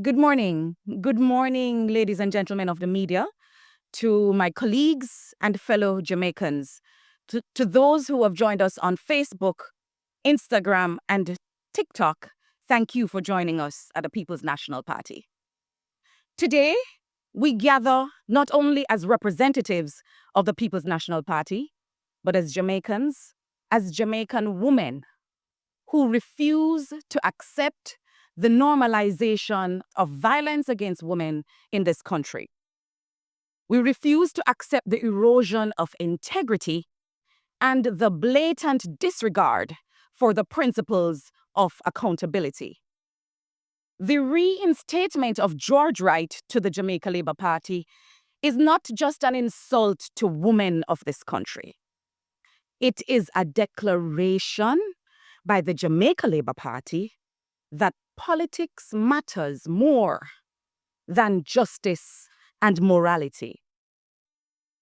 Good morning. Good morning, ladies and gentlemen of the media, to my colleagues and fellow Jamaicans, to those who have joined us on Facebook, Instagram, and TikTok. Thank you for joining us at the People's National Party. Today, we gather not only as representatives of the People's National Party, but as Jamaicans, as Jamaican women who refuse to accept the normalization of violence against women in this country. We refuse to accept the erosion of integrity and the blatant disregard for the principles of accountability. The reinstatement of George Wright to the Jamaica Labour Party is not just an insult to women of this country. It is a declaration by the Jamaica Labour Party that politics matters more than justice and morality.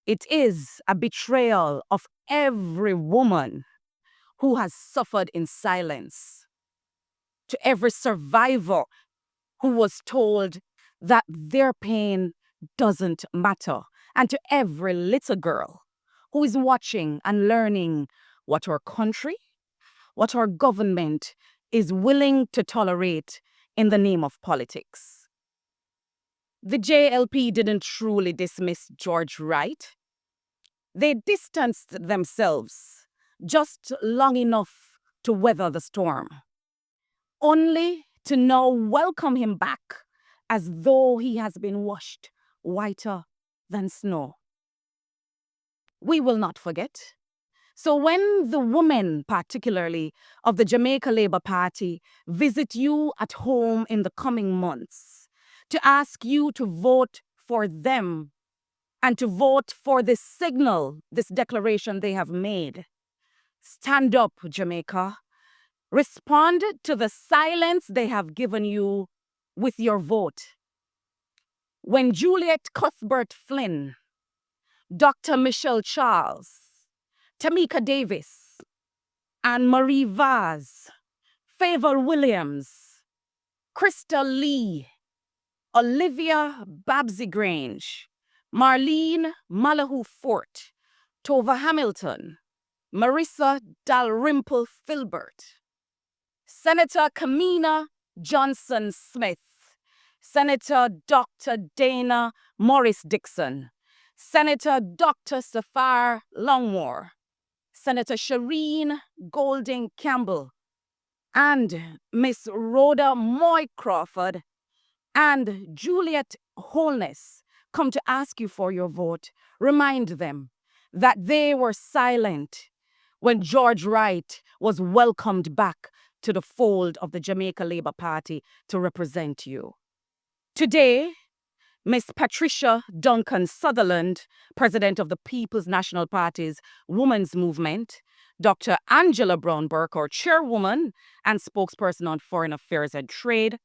It is a betrayal of every woman who has suffered in silence, to every survivor who was told that their pain doesn't matter, and to every little girl who is watching and learning what our country, what our government is willing to tolerate in the name of politics. The JLP didn't truly dismiss George Wright. They distanced themselves just long enough to weather the storm, only to now welcome him back as though he has been washed whiter than snow. We will not forget. So when the women, particularly of the Jamaica Labour Party, visit you at home in the coming months to ask you to vote for them and to vote for this signal, this declaration they have made, stand up, Jamaica. Respond to the silence they have given you with your vote. When Juliet Cuthbert Flynn, Dr. Michelle Charles, Tamika Davis, Anne Marie Vaz, Favor Williams, Krista Lee, Olivia Babsy Grange, Marlene Malahoo Fort, Tova Hamilton, Marissa Dalrymple Filbert, Senator Kamina Johnson Smith, Senator Dr. Dana Morris Dixon, Senator Dr. Safar Longmore, Senator Shireen Golding Campbell, and Miss Rhoda Moy Crawford and Juliet Holness come to ask you for your vote. Remind them that they were silent when George Wright was welcomed back to the fold of the Jamaica Labour Party to represent you. Today, Miss Patricia Duncan Sutherland, president of the People's National Party's Women's Movement, Dr. Angela Brown Burke, our chairwoman and spokesperson on Foreign Affairs and Trade,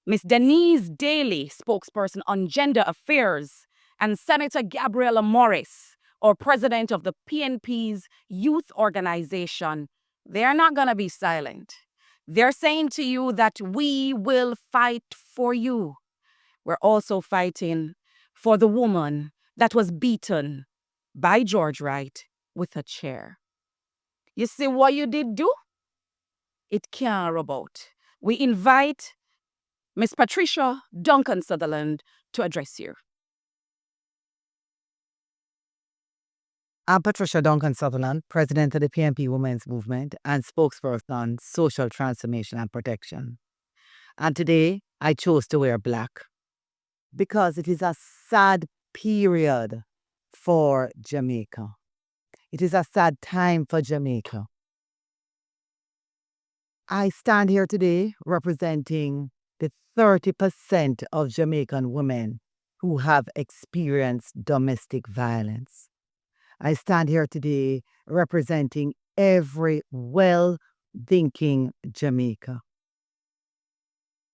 Miss Denise Daly, spokesperson on Gender Affairs, and Senator Gabriella Morris, or president of the PNP's youth organization, they're not going to be silent. They're saying to you that we will fight for you. We're also fighting for the woman that was beaten by George Wright with a chair. You see what you did do? It can't rub out. We invite Miss Patricia Duncan Sutherland to address you. I'm Patricia Duncan Sutherland, president of the PNP Women's Movement and spokesperson on social transformation and protection. And today, I chose to wear black because it is a sad period for Jamaica. It is a sad time for Jamaica. I stand here today representing the 30% of Jamaican women who have experienced domestic violence. I stand here today representing every well-thinking Jamaica.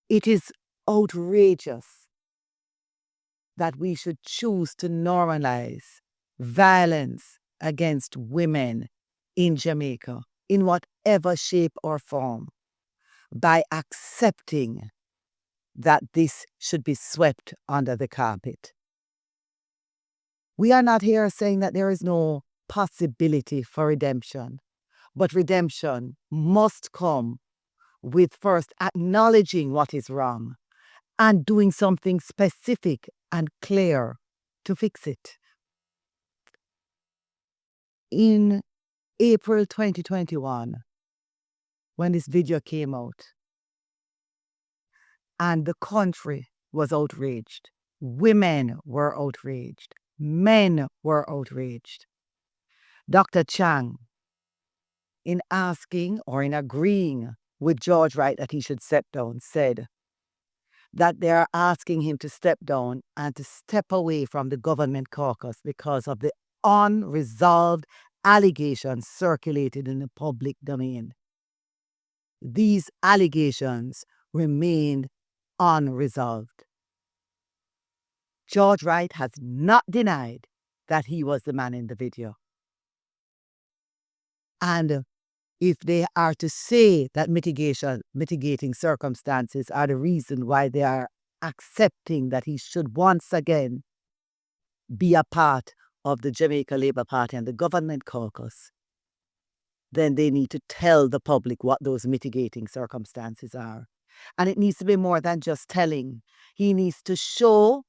It is outrageous that we should choose to normalize violence against women in Jamaica, in whatever shape or form, by accepting that this should be swept under the carpet. We are not here saying that there is no possibility for redemption, but redemption must come with first acknowledging what is wrong and doing something specific and clear to fix it. In April 2021, when this video came out, and the country was outraged, women were outraged, men were outraged. Dr. Chang, in asking or in agreeing with George Wright that he should step down, said that they are asking him to step down and to step away from the government caucus because of the unresolved allegations circulated in the public domain. These allegations remained unresolved. George Wright has not denied that he was the man in the video. And if they are to say that mitigating circumstances are the reason why they are accepting that he should once again be a part of the Jamaica Labour Party and the government caucus, then they need to tell the public what those mitigating circumstances are. And it needs to be more than just telling. He needs to show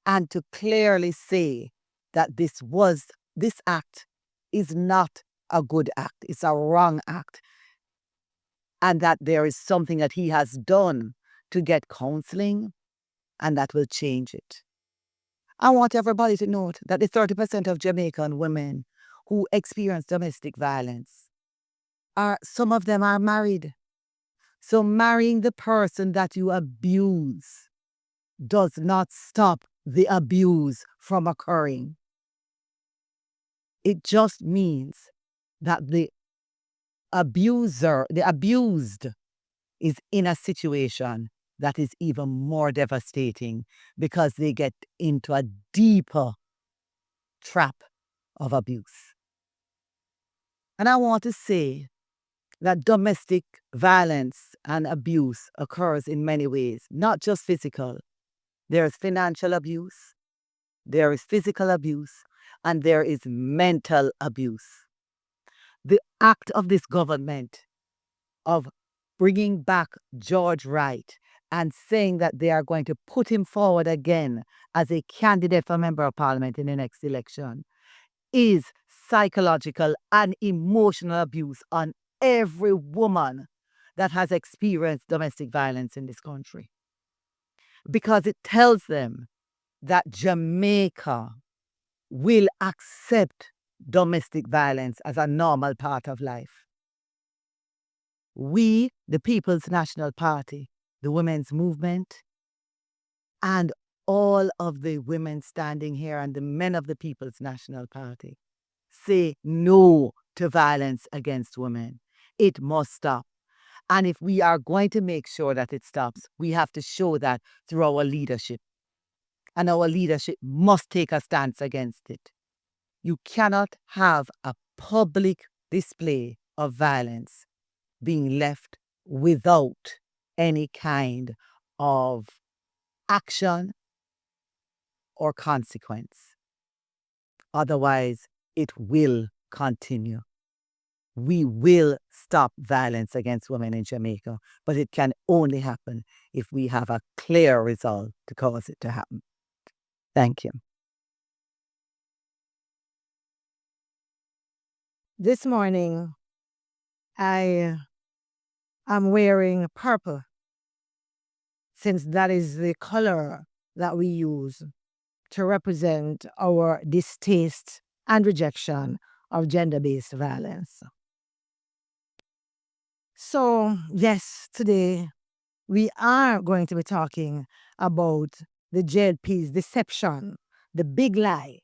and to clearly say that this act is not a good act, it's a wrong act, and that there is something that he has done to get counseling and that will change it. I want everybody to note that the 30% of Jamaican women who experience domestic violence some of them are married. So marrying the person that you abuse does not stop the abuse from occurring. It just means that the abused, is in a situation that is even more devastating because they get into a deeper trap of abuse. And I want to say that domestic violence and abuse occurs in many ways, not just physical. There is financial abuse, there is physical abuse, and there is mental abuse. The act of this government of bringing back George Wright and saying that they are going to put him forward again as a candidate for Member of Parliament in the next election is psychological and emotional abuse on every woman that has experienced domestic violence in this country. Because it tells them that Jamaica will accept domestic violence as a normal part of life. We, the People's National Party, the women's movement, and all of the women standing here and the men of the People's National Party say no to violence against women. It must stop. And if we are going to make sure that it stops, we have to show that through our leadership. And our leadership must take a stance against it. You cannot have a public display of violence being left without any kind of action or consequence. Otherwise, it will continue. We will stop violence against women in Jamaica, but it can only happen if we have a clear resolve to cause it to happen. Thank you. This morning, I am wearing purple, since that is the color that we use to represent our distaste and rejection of gender-based violence. So, yes, today we are going to be talking about the JLP's deception, the big lie,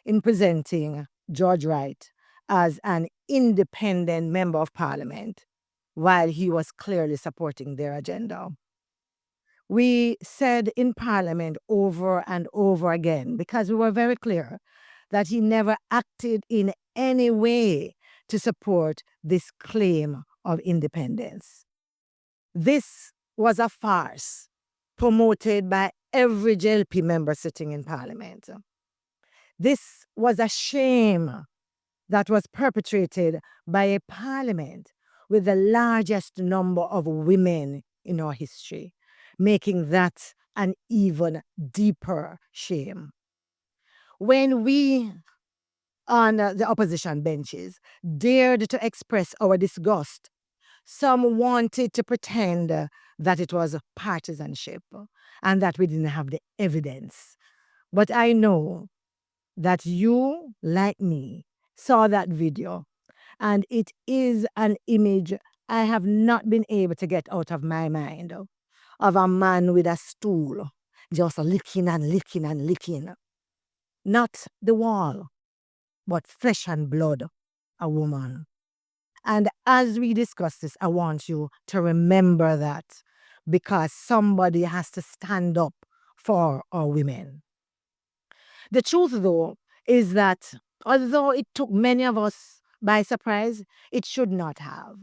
in presenting George Wright as an independent member of parliament while he was clearly supporting their agenda. We said in parliament over and over again, because we were very clear, that he never acted in any way to support this claim of independence. This was a farce. promoted by every JLP member sitting in Parliament. This was a shame that was perpetrated by a Parliament with the largest number of women in our history, making that an even deeper shame. When we on the opposition benches dared to express our disgust, some wanted to pretend that it was partisanship and that we didn't have the evidence. But I know that you, like me, saw that video, and it is an image I have not been able to get out of my mind of a man with a stool just licking and licking and licking. Not the wall, but flesh and blood, a woman. And as we discuss this, I want you to remember that because somebody has to stand up for our women. The truth, though, is that although it took many of us by surprise, it should not have.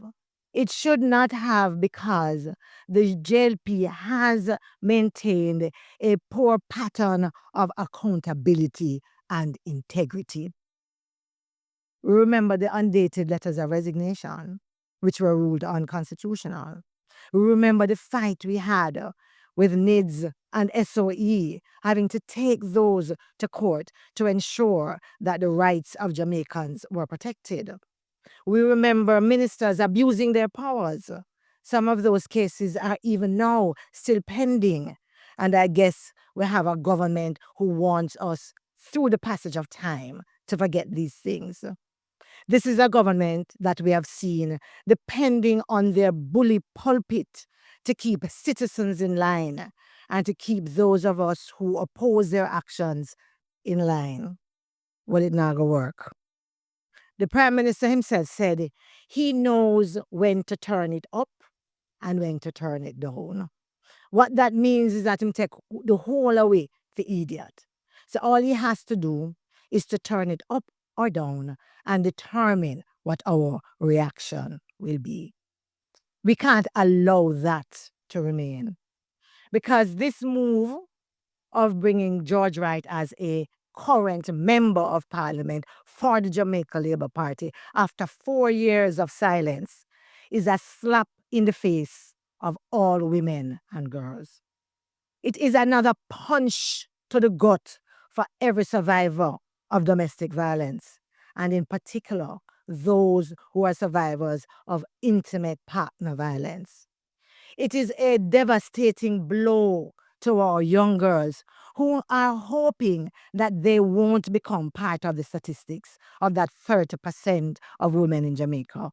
It should not have because the JLP has maintained a poor pattern of accountability and integrity. Remember the undated letters of resignation, which were ruled unconstitutional. Remember the fight we had with NIDS and SOE, having to take those to court to ensure that the rights of Jamaicans were protected. We remember ministers abusing their powers. Some of those cases are even now still pending. And I guess we have a government who wants us, through the passage of time, to forget these things. This is a government that we have seen depending on their bully pulpit to keep citizens in line and to keep those of us who oppose their actions in line. Well, it not gonna work. The Prime Minister himself said he knows when to turn it up and when to turn it down. What that means is that him take the whole away the idiot. So all he has to do is to turn it up or down and determine what our reaction will be. We can't allow that to remain because this move of bringing George Wright as a current member of Parliament for the Jamaica Labour Party after 4 years of silence is a slap in the face of all women and girls. It is another punch to the gut for every survivor of domestic violence, and in particular, those who are survivors of intimate partner violence. It is a devastating blow to our young girls who are hoping that they won't become part of the statistics of that 30% of women in Jamaica,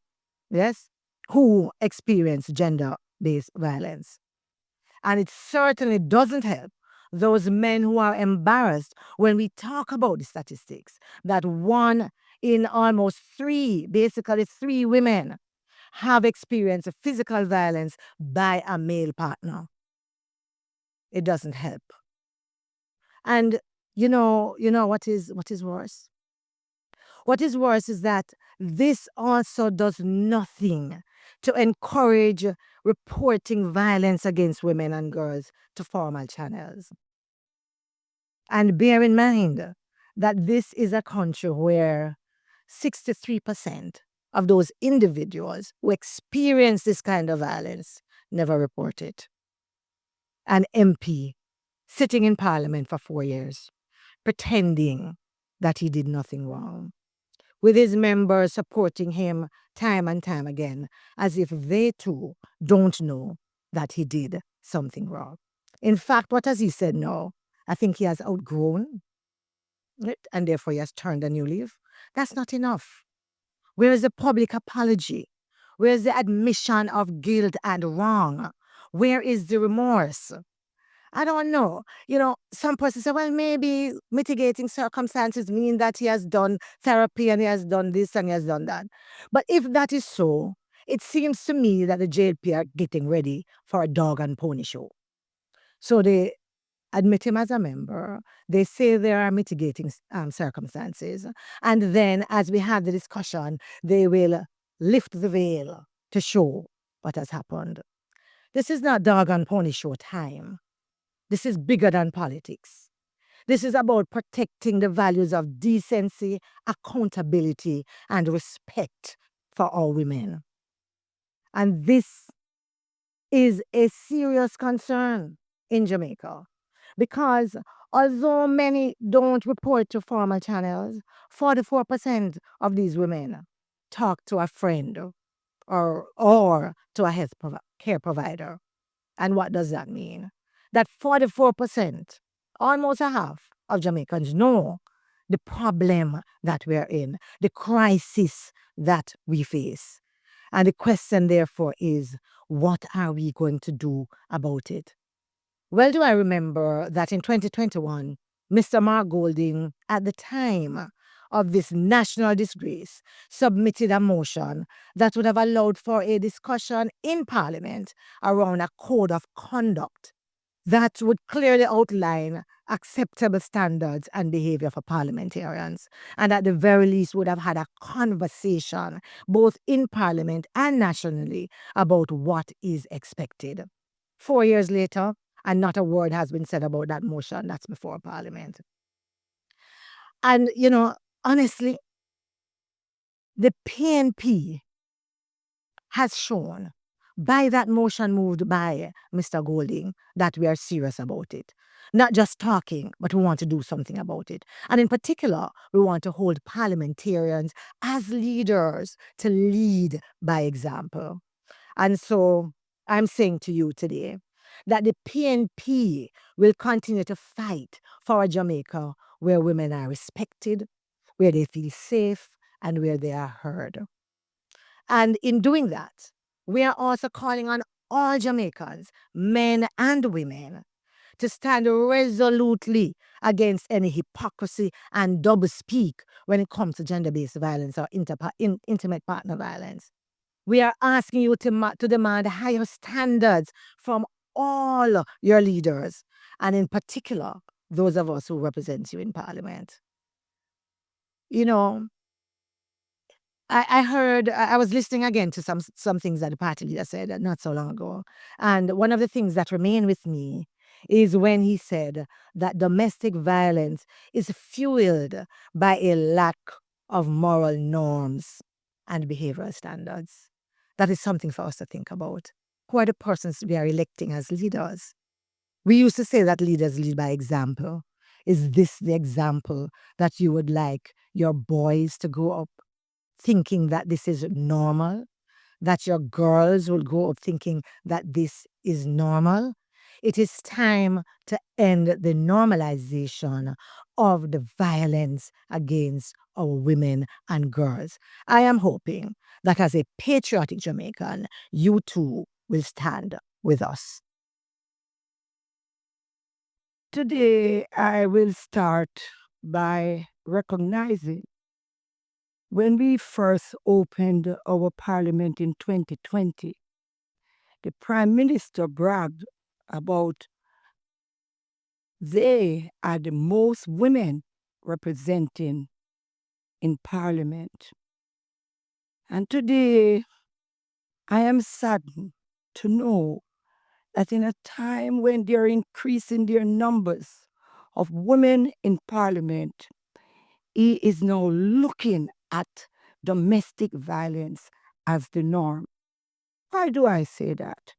yes, who experience gender-based violence. And it certainly doesn't help those men who are embarrassed when we talk about the statistics that 1 in almost 3, basically 3 women, have experienced physical violence by a male partner. It doesn't help. And you know what is worse? What is worse is that this also does nothing to encourage reporting violence against women and girls to formal channels. And bear in mind that this is a country where 63% of those individuals who experience this kind of violence never report it. An MP sitting in Parliament for 4 years, pretending that he did nothing wrong, with his members supporting him time and time again, as if they too don't know that he did something wrong. In fact, what has he said now? I think he has outgrown it, and therefore he has turned a new leaf. That's not enough. Where is the public apology? Where is the admission of guilt and wrong? Where is the remorse? I don't know. Some persons say, well, maybe mitigating circumstances mean that he has done therapy and he has done this and he has done that. But if that is so, it seems to me that the JLP are getting ready for a dog and pony show. So they admit him as a member. They say there are mitigating circumstances. And then, as we had the discussion, they will lift the veil to show what has happened. This is not dog and pony show time. This is bigger than politics. This is about protecting the values of decency, accountability, and respect for all women. And this is a serious concern in Jamaica because although many don't report to formal channels, 44% of these women talk to a friend or to a care provider. And what does that mean? That 44%, almost a half of Jamaicans know the problem that we're in, the crisis that we face. And the question, therefore, is what are we going to do about it? Well, do I remember that in 2021, Mr. Mark Golding, at the time of this national disgrace, submitted a motion that would have allowed for a discussion in Parliament around a code of conduct that would clearly outline acceptable standards and behavior for parliamentarians, and at the very least would have had a conversation both in Parliament and nationally about what is expected. 4 years later, and not a word has been said about that motion that's before Parliament. And, honestly, the PNP has shown by that motion moved by Mr. Golding that we are serious about it. Not just talking, but we want to do something about it. And in particular, we want to hold parliamentarians as leaders to lead by example. And so I'm saying to you today that the PNP will continue to fight for a Jamaica where women are respected, where they feel safe, and where they are heard. And in doing that, we are also calling on all Jamaicans, men and women, to stand resolutely against any hypocrisy and doublespeak when it comes to gender-based violence or intimate partner violence. We are asking you to demand higher standards from all your leaders, and in particular, those of us who represent you in Parliament. I heard, I was listening again to some things that the party leader said not so long ago. And one of the things that remain with me is when he said that domestic violence is fueled by a lack of moral norms and behavioral standards. That is something for us to think about. Who are the persons we are electing as leaders? We used to say that leaders lead by example. Is this the example that you would like your boys to grow up thinking that this is normal? That your girls will grow up thinking that this is normal? It is time to end the normalization of the violence against our women and girls. I am hoping that as a patriotic Jamaican, you too will stand with us. Today, I will start by recognizing when we first opened our parliament in 2020, the Prime Minister bragged about they are the most women representing in Parliament. And today, I am saddened to know that in a time when they are increasing their numbers of women in Parliament, he is now looking at domestic violence as the norm. Why do I say that?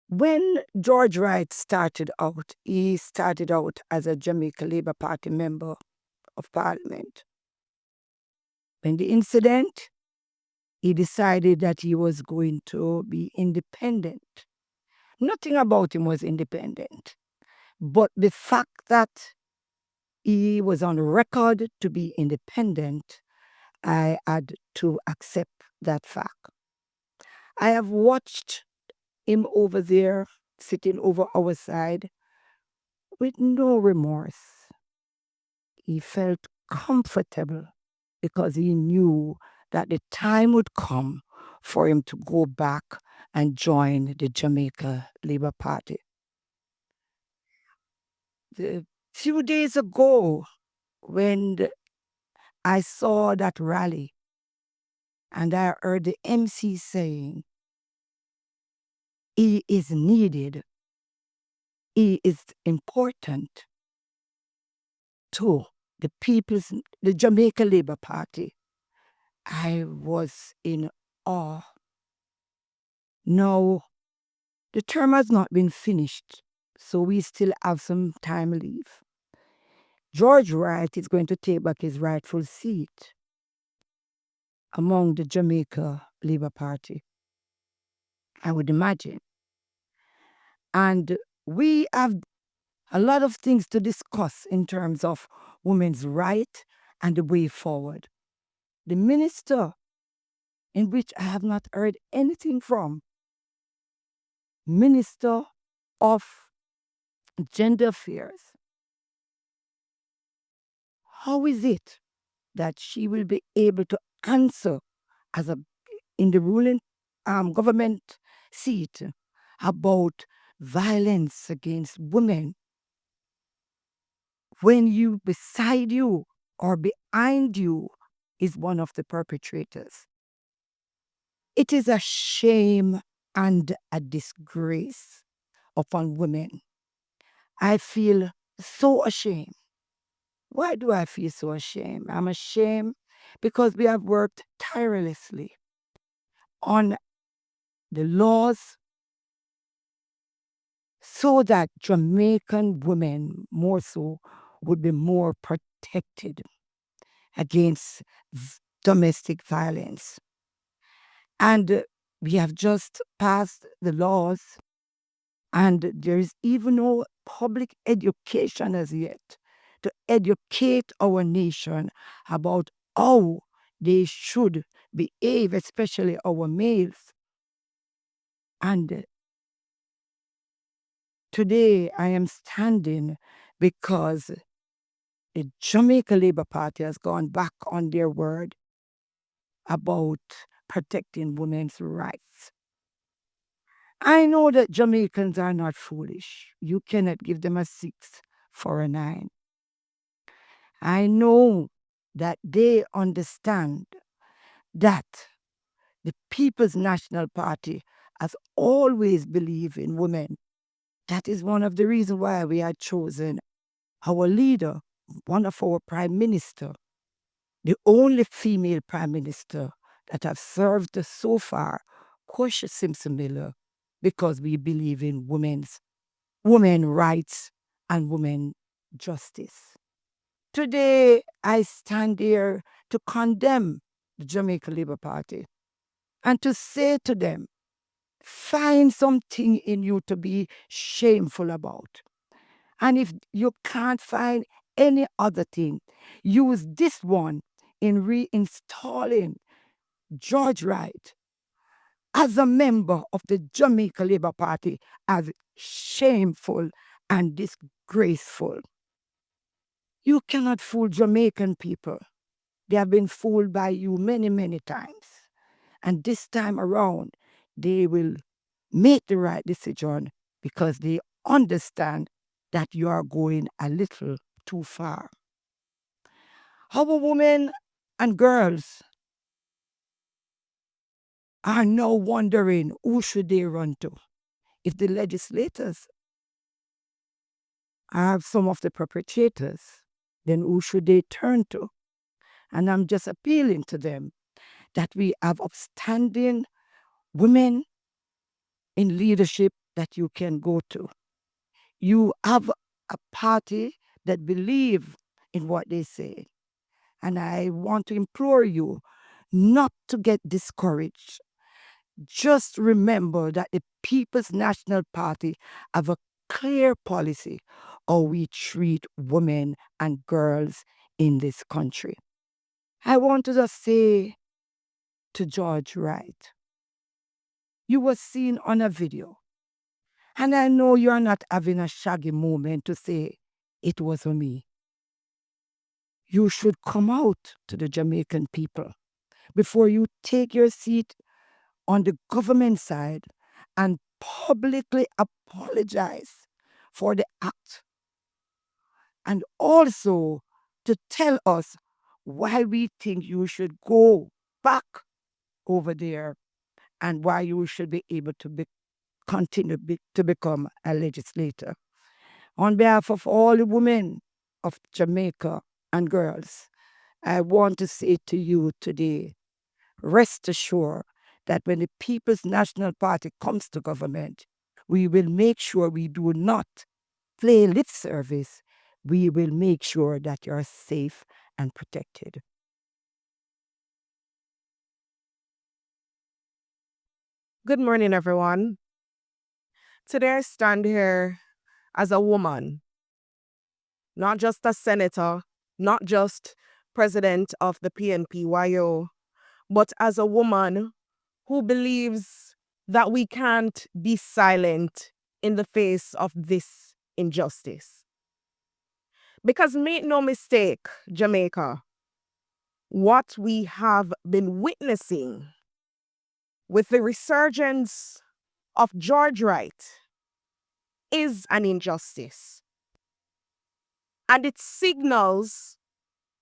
When George Wright started out, he started out as a Jamaica Labour Party member of Parliament. When the incident, he decided that he was going to be independent. Nothing about him was independent. But the fact that he was on record to be independent, I had to accept that fact. I have watched him over there, sitting over our side, with no remorse. He felt comfortable because he knew that the time would come for him to go back and join the Jamaica Labour Party. A few days ago, when I saw that rally and I heard the MC saying, he is needed he is important to the Jamaica Labour Party. I was in awe. Now, the term has not been finished, so we still have some time left. George Wright is going to take back his rightful seat among the Jamaica Labour Party, I would imagine. And we have a lot of things to discuss in terms of women's right and the way forward. The minister, in which I have not heard anything from, Minister of Gender Affairs, how is it that she will be able to answer as a in the ruling government seat about violence against women when you beside you or behind you is one of the perpetrators? It is a shame and a disgrace upon women. I feel so ashamed. Why do I feel so ashamed? I'm ashamed because we have worked tirelessly on the laws so that Jamaican women, more so, would be more protected against domestic violence. And we have just passed the laws, and there is even no public education as yet to educate our nation about how they should behave, especially our males. And today I am standing because the Jamaica Labour Party has gone back on their word about protecting women's rights. I know that Jamaicans are not foolish. You cannot give them a 6 for a 9. I know that they understand that the People's National Party has always believed in women. That is one of the reasons why we had chosen our leader, one of our prime minister, the only female prime minister that have served us so far, Korsha Simpson Miller, because we believe in women rights and women justice. Today, I stand here to condemn the Jamaica Labour Party and to say to them, find something in you to be shameful about. And if you can't find any other thing, use this one in reinstalling George Wright as a member of the Jamaica Labour Party as shameful and disgraceful. You cannot fool Jamaican people. They have been fooled by you many, many times. And this time around, they will make the right decision because they understand that you are going a little too far. Our women and girls are now wondering who should they run to. If the legislators are some of the perpetrators, then who should they turn to? And I'm just appealing to them that we have upstanding women in leadership that you can go to. You have a party that believe in what they say. And I want to implore you not to get discouraged. Just remember that the People's National Party have a clear policy how we treat women and girls in this country. I want to just say to George Wright, you were seen on a video. And I know you are not having a shaggy moment to say, it was me. You should come out to the Jamaican people before you take your seat on the government side and publicly apologize for the act. And also to tell us why we think you should go back over there and why you should be able to continue to become a legislator. On behalf of all the women of Jamaica and girls, I want to say to you today, rest assured that when the People's National Party comes to government, we will make sure we do not play lip service. We will make sure that you're safe and protected. Good morning, everyone. Today I stand here as a woman, not just a senator, not just president of the PNPYO, but as a woman who believes that we can't be silent in the face of this injustice. Because make no mistake, Jamaica, what we have been witnessing with the resurgence of George Wright is an injustice. And it signals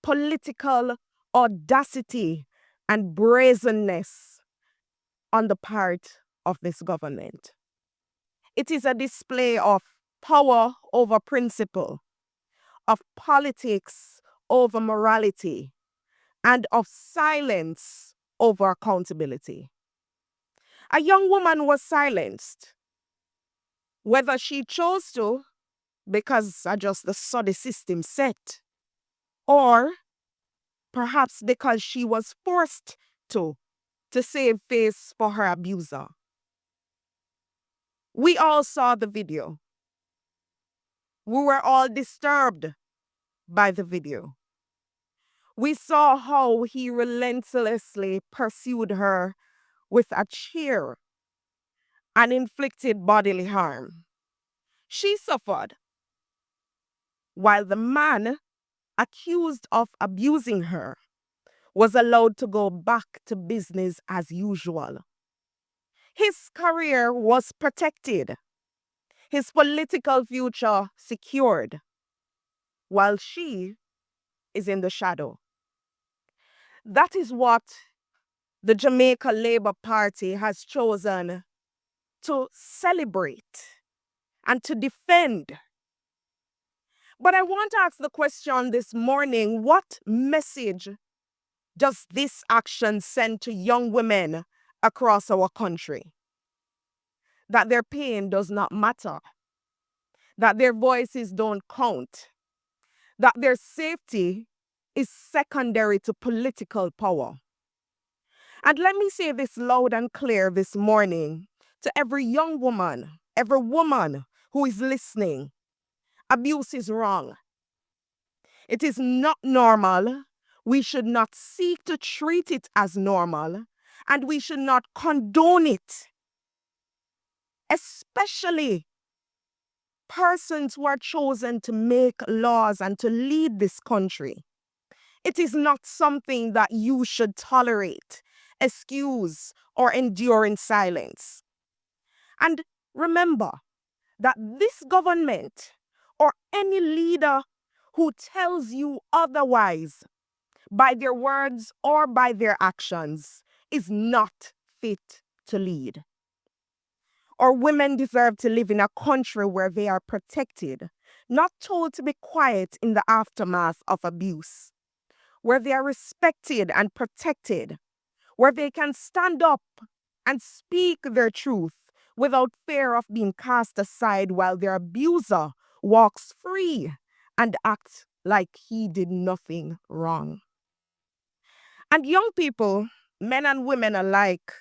political audacity and brazenness on the part of this government. It is a display of power over principle, of politics over morality, and of silence over accountability. A young woman was silenced, whether she chose to, because I just saw the system set, or perhaps because she was forced to save face for her abuser. We all saw the video. We were all disturbed by the video. We saw how he relentlessly pursued her with a chair and inflicted bodily harm. She suffered, while the man accused of abusing her was allowed to go back to business as usual. His career was protected, his political future secured, while she is in the shadow. That is what the Jamaica Labour Party has chosen to celebrate and to defend. But I want to ask the question this morning, what message does this action send to young women across our country? That their pain does not matter, that their voices don't count, that their safety is secondary to political power. And let me say this loud and clear this morning to every young woman, every woman who is listening. Abuse is wrong. It is not normal. We should not seek to treat it as normal, and we should not condone it. Especially persons who are chosen to make laws and to lead this country. It is not something that you should tolerate, excuse, or endure in silence. And remember that this government or any leader who tells you otherwise by their words or by their actions is not fit to lead. Our women deserve to live in a country where they are protected, not told to be quiet in the aftermath of abuse, where they are respected and protected, where they can stand up and speak their truth without fear of being cast aside while their abuser walks free and acts like he did nothing wrong. And young people, men and women alike,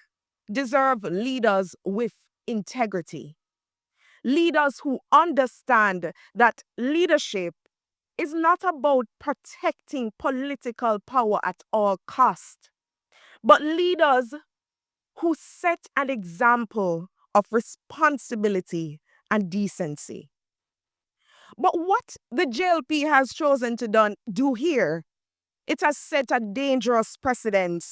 deserve leaders with integrity. Leaders who understand that leadership is not about protecting political power at all cost, but leaders who set an example of responsibility and decency. But what the JLP has chosen to do here, it has set a dangerous precedent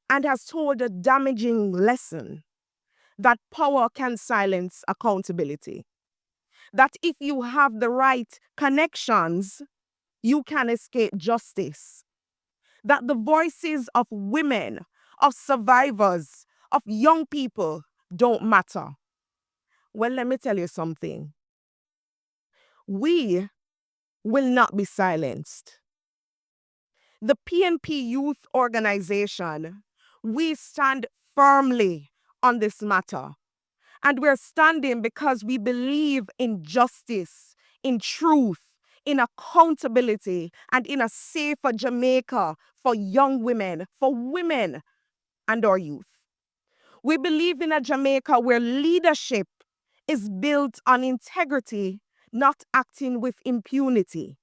and has told a damaging lesson that power can silence accountability. That if you have the right connections, you can escape justice. That the voices of women, of survivors, of young people don't matter. Well, let me tell you something. We will not be silenced. The PNP Youth Organization, we stand firmly on this matter. And we're standing because we believe in justice, in truth, in accountability, and in a safer Jamaica for young women, for women, and our youth. We believe in a Jamaica where leadership is built on integrity, not acting with impunity,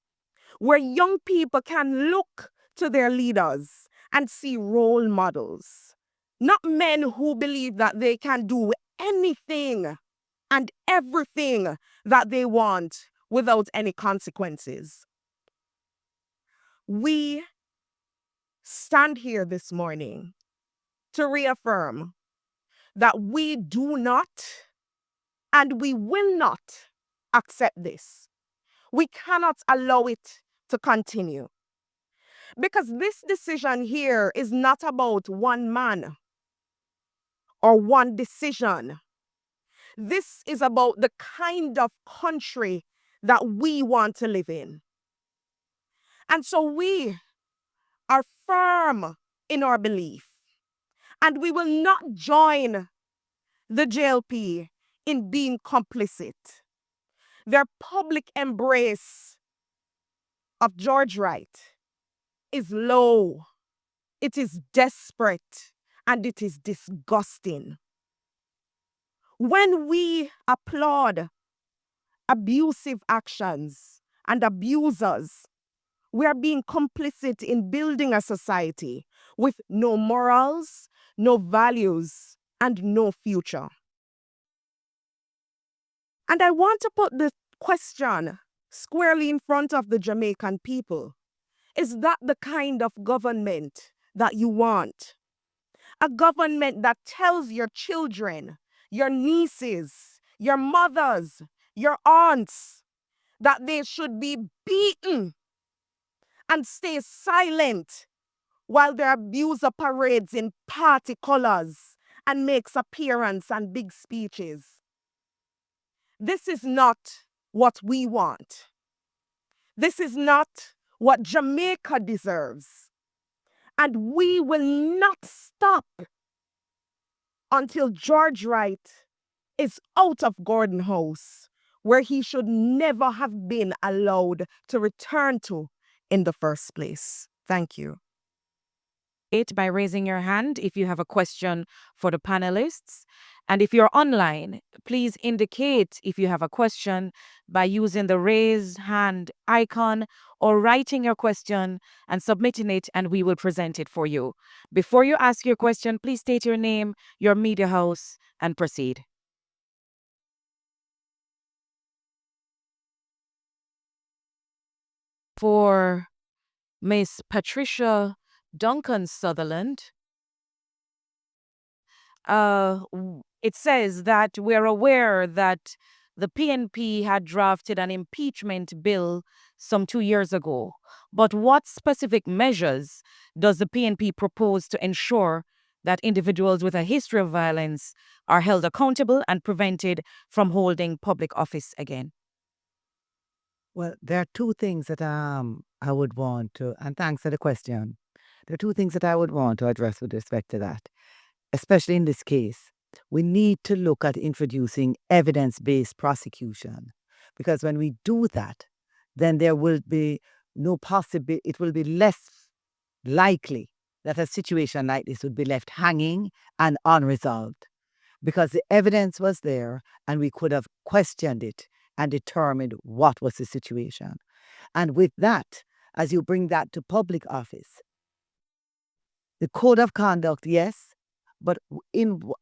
where young people can look to their leaders and see role models, not men who believe that they can do anything and everything that they want without any consequences. We stand here this morning to reaffirm that we do not and we will not accept this. We cannot allow it to continue. Because this decision here is not about one man or one decision. This is about the kind of country that we want to live in. And so we are firm in our belief, and we will not join the JLP in being complicit. Their public embrace of George Wright is low, it is desperate, and it is disgusting. When we applaud abusive actions and abusers, we are being complicit in building a society with no morals, no values, and no future. And I want to put the question squarely in front of the Jamaican people. Is that the kind of government that you want? A government that tells your children, your nieces, your mothers, your aunts that they should be beaten and stay silent while their abuser parades in party colors and makes appearance and big speeches. This is not what we want. This is not what Jamaica deserves. And we will not stop until George Wright is out of Gordon House, where he should never have been allowed to return to in the first place. Thank you. It by raising your hand if you have a question for the panelists. And if you're online, please indicate if you have a question by using the raise hand icon or writing your question and submitting it, and we will present it for you. Before you ask your question, please state your name, your media house, and proceed. For Miss Patricia Duncan Sutherland, it says that we're aware that the PNP had drafted an impeachment bill some 2 years ago. But what specific measures does the PNP propose to ensure that individuals with a history of violence are held accountable and prevented from holding public office again? Well, there are two things that I would want to, and thanks for the question. There are two things that I would want to address with respect to that, especially in this case. We need to look at introducing evidence-based prosecution, because when we do that, then there will be no possibility, it will be less likely that a situation like this would be left hanging and unresolved, because the evidence was there and we could have questioned it and determined what was the situation. And with that, as you bring that to public office, the code of conduct, yes, but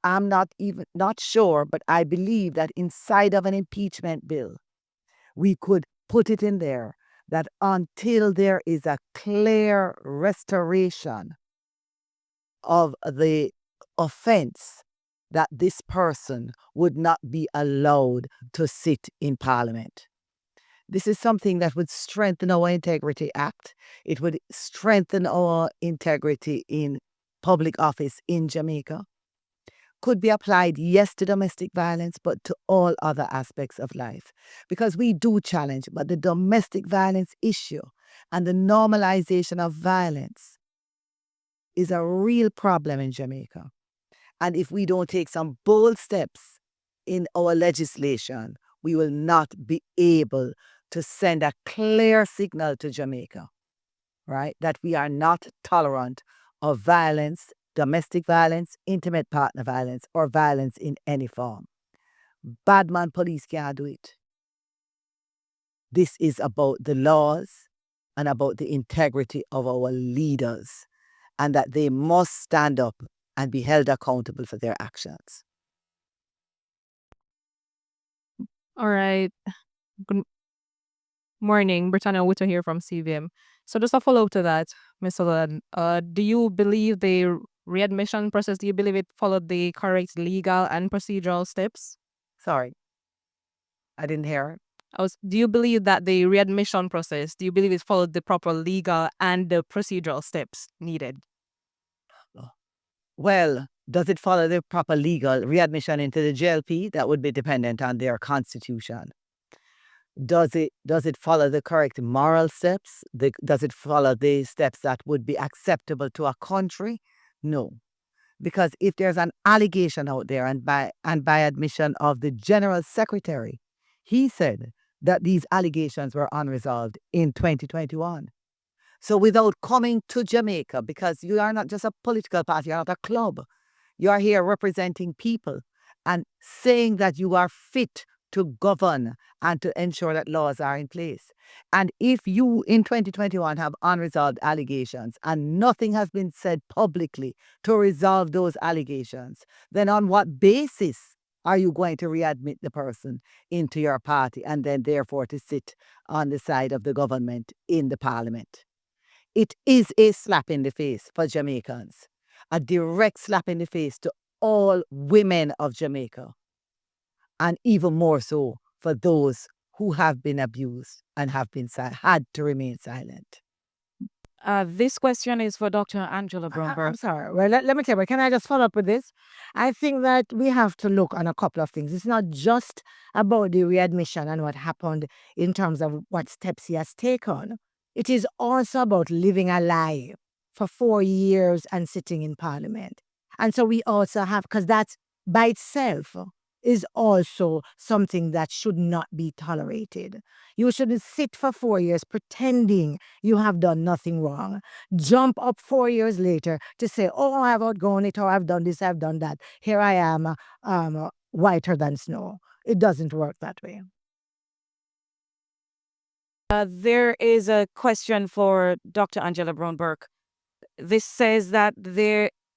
I'm not sure, but I believe that inside of an impeachment bill, we could put it in there that until there is a clear restoration of the offense, that this person would not be allowed to sit in Parliament. This is something that would strengthen our Integrity Act. It would strengthen our integrity in public office in Jamaica. could be applied, yes, to domestic violence, but to all other aspects of life. Because we do challenge, but the domestic violence issue and the normalization of violence is a real problem in Jamaica. And if we don't take some bold steps in our legislation, we will not be able to send a clear signal to Jamaica, right, that we are not tolerant of violence, domestic violence, intimate partner violence, or violence in any form. Bad man police can't do it. This is about the laws and about the integrity of our leaders, and that they must stand up and be held accountable for their actions. All right. Good morning. Britannia Witter here from CVM. So just a follow-up to that, Ms. Sutherland, do you believe the readmission process, do you believe it followed the correct legal and procedural steps? Sorry, I didn't hear it. Do you believe that the readmission process, do you believe it followed the proper legal and the procedural steps needed? Well, does it follow the proper legal readmission into the JLP? That would be dependent on their constitution. Does it follow the correct moral steps? Does it follow the steps that would be acceptable to a country? No. Because if there's an allegation out there, and by admission of the General Secretary, he said that these allegations were unresolved in 2021. So without coming to Jamaica, because you are not just a political party, you're not a club. You are here representing people and saying that you are fit to govern and to ensure that laws are in place. And if you in 2021 have unresolved allegations and nothing has been said publicly to resolve those allegations, then on what basis are you going to readmit the person into your party and then therefore to sit on the side of the government in the parliament? It is a slap in the face for Jamaicans, a direct slap in the face to all women of Jamaica, and even more so for those who have been abused and have been had to remain silent. This question is for Dr. Angela Bromberg. I'm sorry. Well, let me tell you, can I just follow up with this? I think that we have to look on a couple of things. It's not just about the readmission and what happened in terms of what steps he has taken. It is also about living a lie for 4 years and sitting in Parliament. And so we also have, because that by itself is also something that should not be tolerated. You shouldn't sit for 4 years pretending you have done nothing wrong. Jump up 4 years later to say, oh, I've outgone it, or I've done this, I've done that. Here I am, whiter than snow. It doesn't work that way. There is a question for Dr. Angela Brownberg. This says that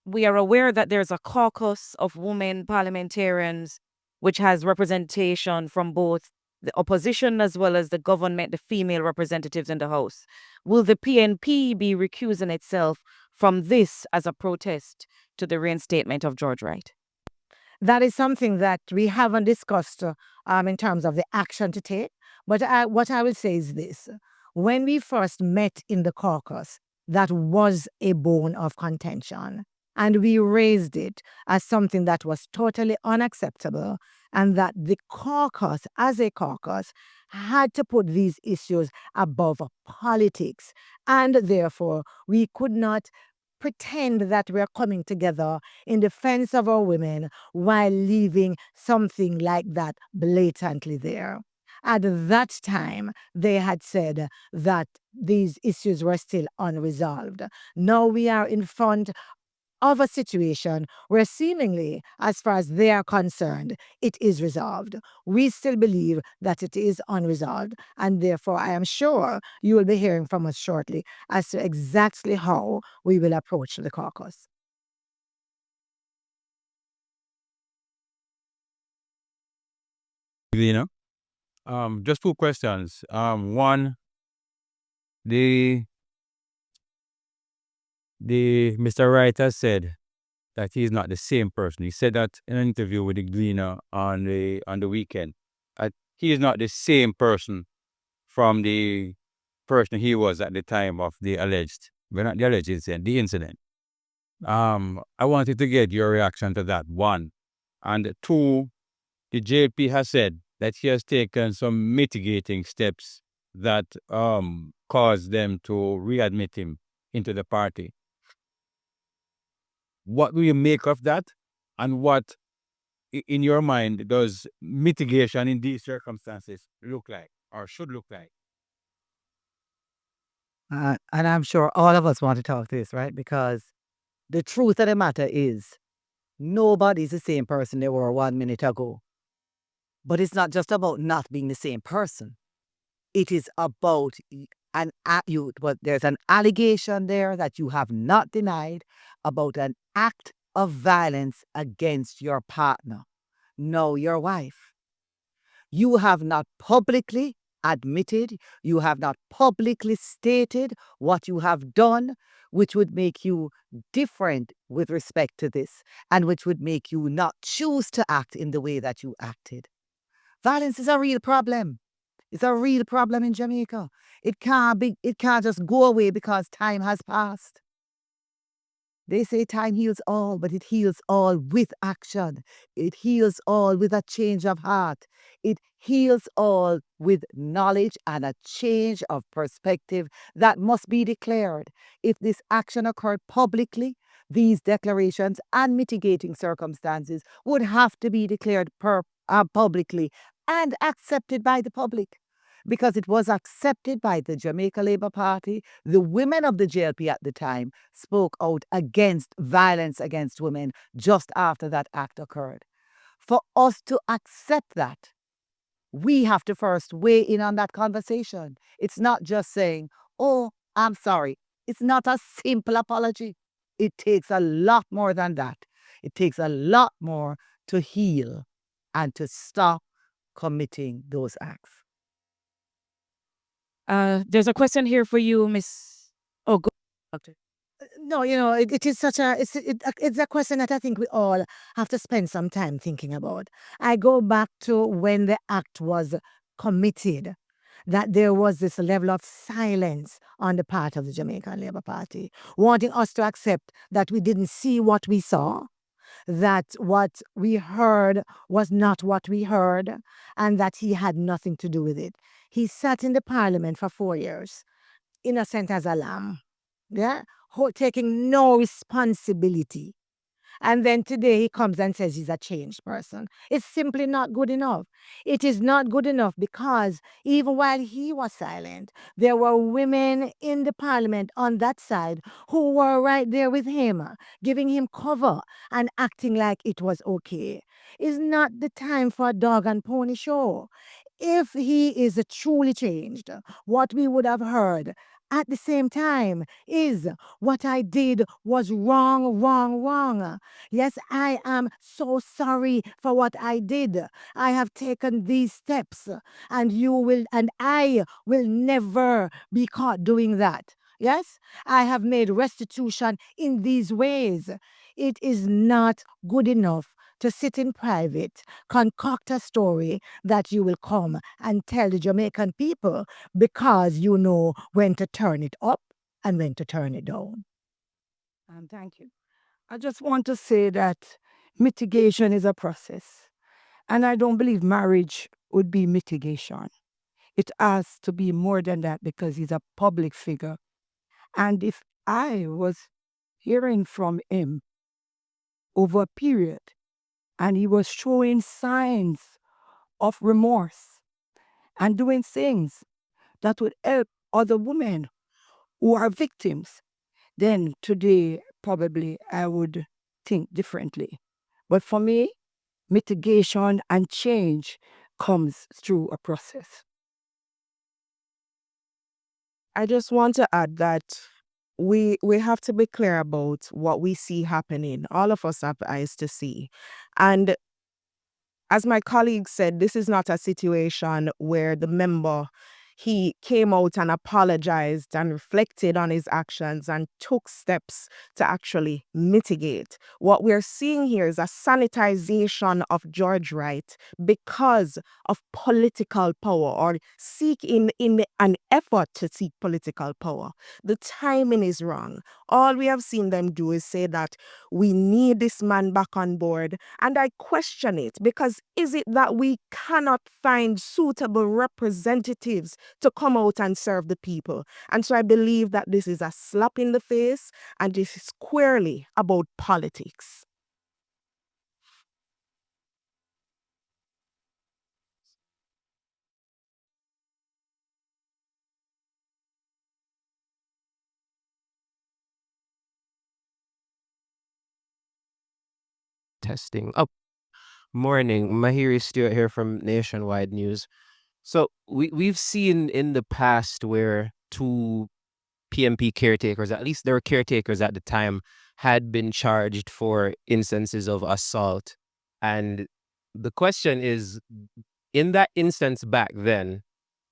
we are aware that there's a caucus of women parliamentarians which has representation from both the opposition as well as the government, the female representatives in the House. Will the PNP be recusing itself from this as a protest to the reinstatement of George Wright? That is something that we haven't discussed in terms of the action to take. But what I will say is this. When we first met in the caucus, that was a bone of contention. And we raised it as something that was totally unacceptable, and that the caucus, as a caucus, had to put these issues above politics. And therefore, we could not pretend that we're coming together in defense of our women while leaving something like that blatantly there. At that time, they had said that these issues were still unresolved. Now we are in front of a situation where seemingly, as far as they are concerned, it is resolved. We still believe that it is unresolved, and therefore I am sure you will be hearing from us shortly as to exactly how we will approach the caucus. Just two questions. One, the Mr. Wright has said that he's not the same person. He said that in an interview with the Gleaner on the weekend. He is not the same person from the person he was at the time of the alleged, well, not the alleged incident, the incident. I wanted to get your reaction to that, one. And two, the JP has said that he has taken some mitigating steps that caused them to readmit him into the party. What do you make of that? And what, in your mind, does mitigation in these circumstances look like or should look like? And I'm sure all of us want to talk this, right? Because the truth of the matter is nobody's the same person they were 1 minute ago. But it's not just about not being the same person. It is about there's an allegation there that you have not denied about an act of violence against your partner, no, your wife. You have not publicly admitted, you have not publicly stated what you have done, which would make you different with respect to this, and which would make you not choose to act in the way that you acted. Violence is a real problem. It's a real problem in Jamaica. It can't just go away because time has passed. They say time heals all, but it heals all with action. It heals all with a change of heart. It heals all with knowledge and a change of perspective that must be declared. If this action occurred publicly, these declarations and mitigating circumstances would have to be declared publicly and accepted by the public. Because it was accepted by the Jamaica Labour Party, the women of the JLP at the time spoke out against violence against women just after that act occurred. For us to accept that, we have to first weigh in on that conversation. It's not just saying, oh, I'm sorry. It's not a simple apology. It takes a lot more than that. It takes a lot more to heal and to stop committing those acts. There's a question here for you, Miss. Oh, go, Doctor. No, it is it's a question that I think we all have to spend some time thinking about. I go back to when the act was committed, that there was this level of silence on the part of the Jamaican Labour Party, wanting us to accept that we didn't see what we saw, that what we heard was not what we heard, and that he had nothing to do with it. He sat in the parliament for 4 years, innocent as a lamb, yeah, taking no responsibility. And then today he comes and says he's a changed person. It's simply not good enough. It is not good enough because even while he was silent, there were women in the parliament on that side who were right there with him, giving him cover and acting like it was okay. It's not the time for a dog and pony show. If he is truly changed, what we would have heard at the same time is what I did was wrong, wrong, wrong. Yes, I am so sorry for what I did. I have taken these steps and I will never be caught doing that. Yes, I have made restitution in these ways. It is not good enough to sit in private, concoct a story that you will come and tell the Jamaican people because you know when to turn it up and when to turn it down. Thank you. I just want to say that mitigation is a process. And I don't believe marriage would be mitigation. It has to be more than that because he's a public figure. And if I was hearing from him over a period and he was showing signs of remorse and doing things that would help other women who are victims, then today probably I would think differently. But for me, mitigation and change comes through a process. I just want to add that we have to be clear about what we see happening. All of us have eyes to see. And as my colleague said, this is not a situation where the member he came out and apologized and reflected on his actions and took steps to actually mitigate. What we're seeing here is a sanitization of George Wright because of political power, or in an effort to seek political power. The timing is wrong. All we have seen them do is say that we need this man back on board. And I question it, because is it that we cannot find suitable representatives to come out and serve the people? And so I believe that this is a slap in the face, and this is squarely about politics. Testing. Oh, morning. Mahiri Stewart here from Nationwide News. So we've seen in the past where two PMP caretakers, at least they were caretakers at the time, had been charged for instances of assault. And the question is, in that instance back then,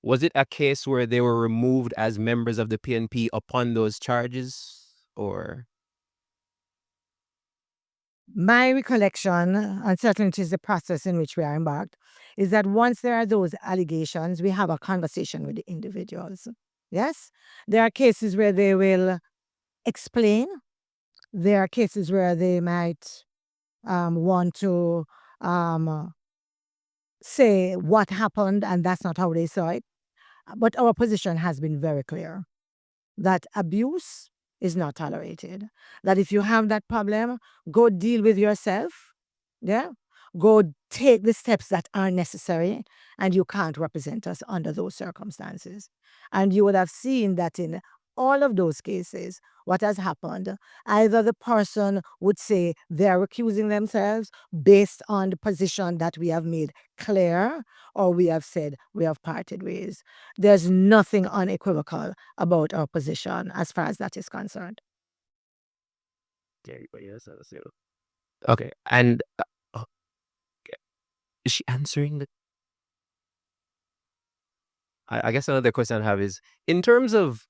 was it a case where they were removed as members of the PNP upon those charges, or? My recollection, and certainly it is the process in which we are embarked, is that once there are those allegations, we have a conversation with the individuals. Yes? There are cases where they will explain. There are cases where they might want to say what happened, and that's not how they saw it. But our position has been very clear that abuse is not tolerated. That if you have that problem, go deal with yourself. Yeah. Go take the steps that are necessary, and you can't represent us under those circumstances. And you would have seen that in all of those cases, what has happened, either the person would say they're accusing themselves based on the position that we have made clear, or we have said we have parted ways. There's nothing unequivocal about our position as far as that is concerned. Okay, and is she answering the? I guess another question I have is in terms of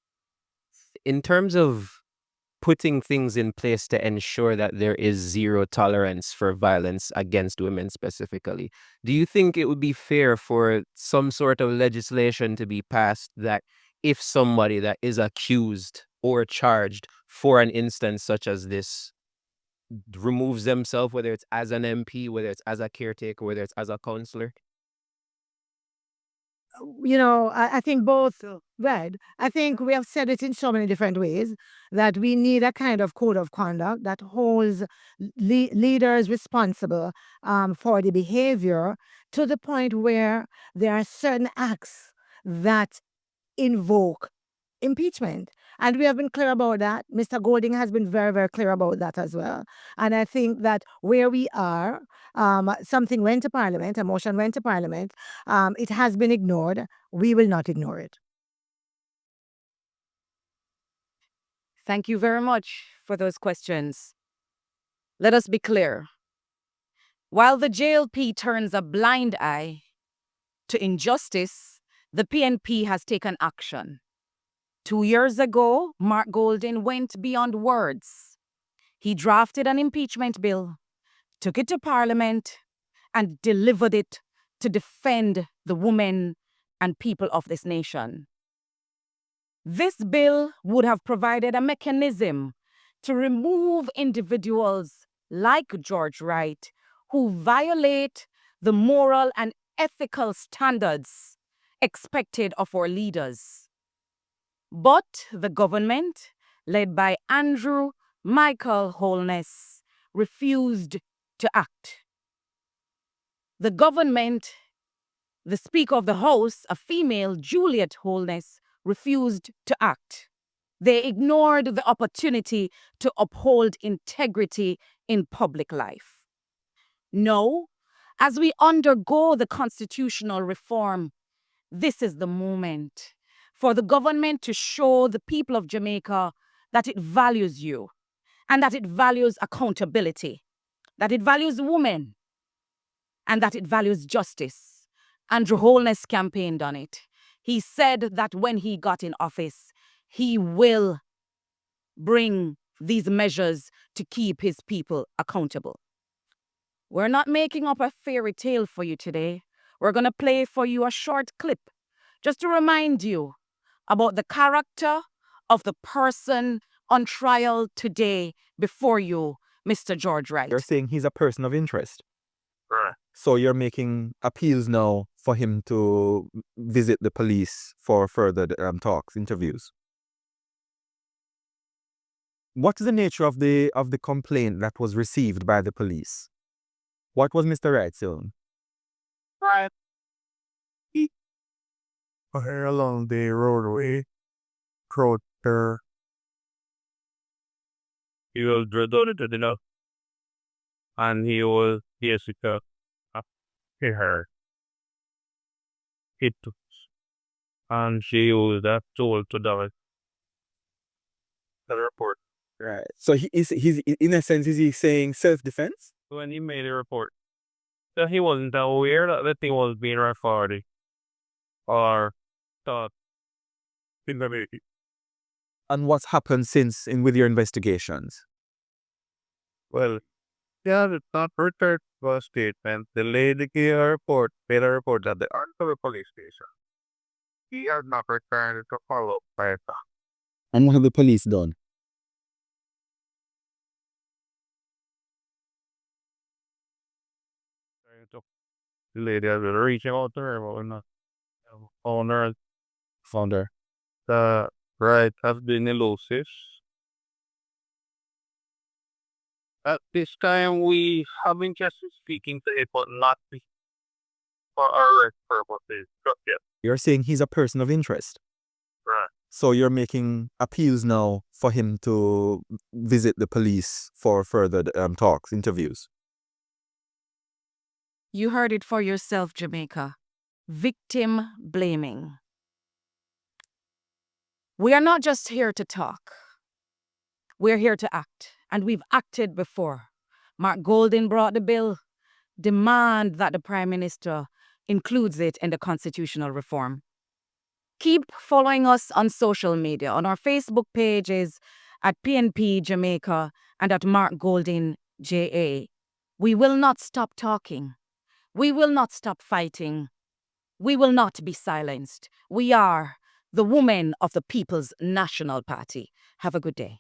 putting things in place to ensure that there is zero tolerance for violence against women specifically. Do you think it would be fair for some sort of legislation to be passed that if somebody that is accused or charged for an instance such as this removes themselves, whether it's as an MP, whether it's as a caretaker, whether it's as a counselor? I think both, right. I think we have said it in so many different ways that we need a kind of code of conduct that holds leaders responsible for the behavior, to the point where there are certain acts that invoke impeachment. And we have been clear about that. Mr. Golding has been very, very clear about that as well. And I think that where we are, something went to Parliament, a motion went to Parliament. It has been ignored. We will not ignore it. Thank you very much for those questions. Let us be clear. While the JLP turns a blind eye to injustice, the PNP has taken action. 2 years ago, Mark Golding went beyond words. He drafted an impeachment bill, took it to Parliament, and delivered it to defend the women and people of this nation. This bill would have provided a mechanism to remove individuals like George Wright who violate the moral and ethical standards expected of our leaders. But the government, led by Andrew Michael Holness, refused to act. The government, the Speaker of the House, a female, Juliet Holness, refused to act. They ignored the opportunity to uphold integrity in public life. No, as we undergo the constitutional reform, this is the moment for the government to show the people of Jamaica that it values you, and that it values accountability, that it values women, and that it values justice. Andrew Holness campaigned on it. He said that when he got in office, he will bring these measures to keep his people accountable. We're not making up a fairy tale for you today. We're going to play for you a short clip just to remind you about the character of the person on trial today before you, Mr. George Wright. You're saying he's a person of interest. Right. So you're making appeals now for him to visit the police for further talks, interviews. What is the nature of the complaint that was received by the police? What was Mr. Wright saying? Right. Here along the roadway, crowd there. He was dreaded enough. And he was Jessica. He heard. It and she was told to die. The report. Right. So he's in a sense, is he saying self-defense? When he made a report, that he wasn't aware that the thing was being recorded or thought in the making. And what's happened since with your investigations? Well, yeah, it's not returned to a statement. The lady gave a report, made a report at the Arthur police station. He has not returned to follow up by that. And what have the police done? The lady has been reaching out to her, but we're not on her. Found her. The right has been elusive. At this time, we have been just speaking to it, but not for our purposes. Just yet. You're saying he's a person of interest. Right. So you're making appeals now for him to visit the police for further talks, interviews. You heard it for yourself, Jamaica. Victim blaming. We are not just here to talk. We're here to act, and we've acted before. Mark Golding brought the bill, demand that the Prime Minister includes it in the constitutional reform. Keep following us on social media. On our Facebook pages at PNP Jamaica and at Mark Golding JA. We will not stop talking. We will not stop fighting. We will not be silenced. We are the women of the People's National Party. Have a good day.